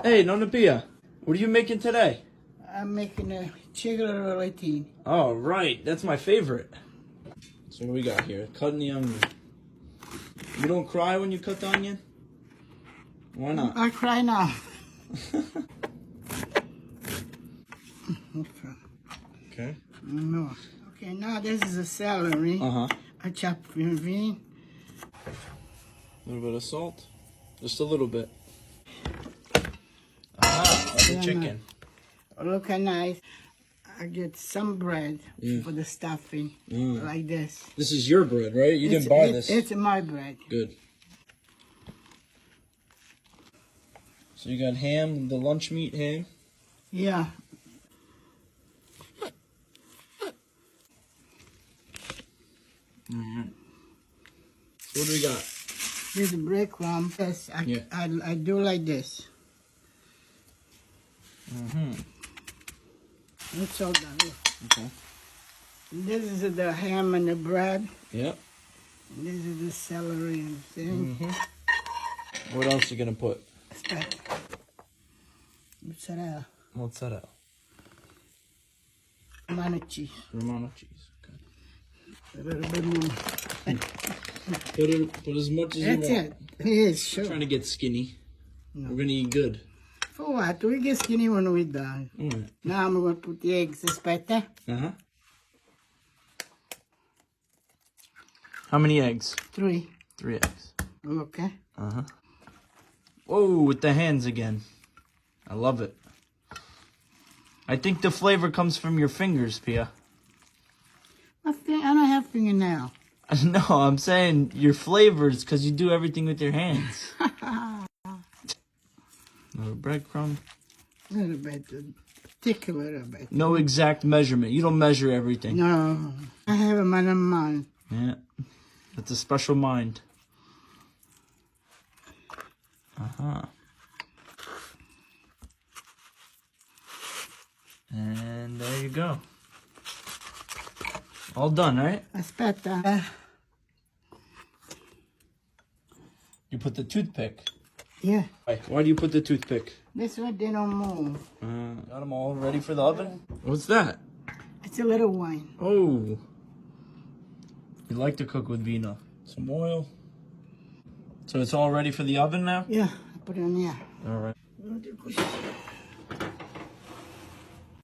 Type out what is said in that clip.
Hey, Nonna Pia, what are you making today? I'm making a chicken rollatini. Oh, right. That's my favorite. So what do we got here? Cutting the onion. You don't cry when you cut the onion? Why not? I cry now. Okay. No. Okay, now this is a celery. Uh-huh. I chop green. A little bit of salt. Just a little bit. Ah, that's the chicken. Look how nice. I get some bread for the stuffing, like this. This is your bread, right? You didn't buy this. It's my bread. Good. So you got ham, the lunch meat ham? Yeah. Mm-hmm. So what do we got? This breadcrumb. Yes, I do like this. Mm-hmm. It's all done. Okay. This is the ham and the bread. Yep. This is the celery and thing. Mm-hmm. What else are you gonna put? Mozzarella. Mozzarella. Romano cheese. Romano cheese. Okay. A little bit more. Put as much as That's you want. it. Yes, sure. Trying to get skinny. No. We're gonna eat good. For what? We get skinny when we're done. Alright. Now I'm going to put the eggs. Aspetta. Uh-huh. How many eggs? 3. 3 eggs. Okay. Uh-huh. Whoa, with the hands again. I love it. I think the flavor comes from your fingers, Pia. I don't have fingernail. No, I'm saying your flavors because you do everything with your hands. Little breadcrumb. A little bit. Thick a little bit. No exact measurement. You don't measure everything. No. I have a man in mind. Yeah. That's a special mind. Uh-huh. And there you go. All done, right? Aspetta. You put the toothpick. Yeah. Why do you put the toothpick? This one they don't move. Got them all ready for the oven? What's that? It's a little wine. Oh. You like to cook with vino. Some oil. So it's all ready for the oven now? Yeah. I put it on here. All right.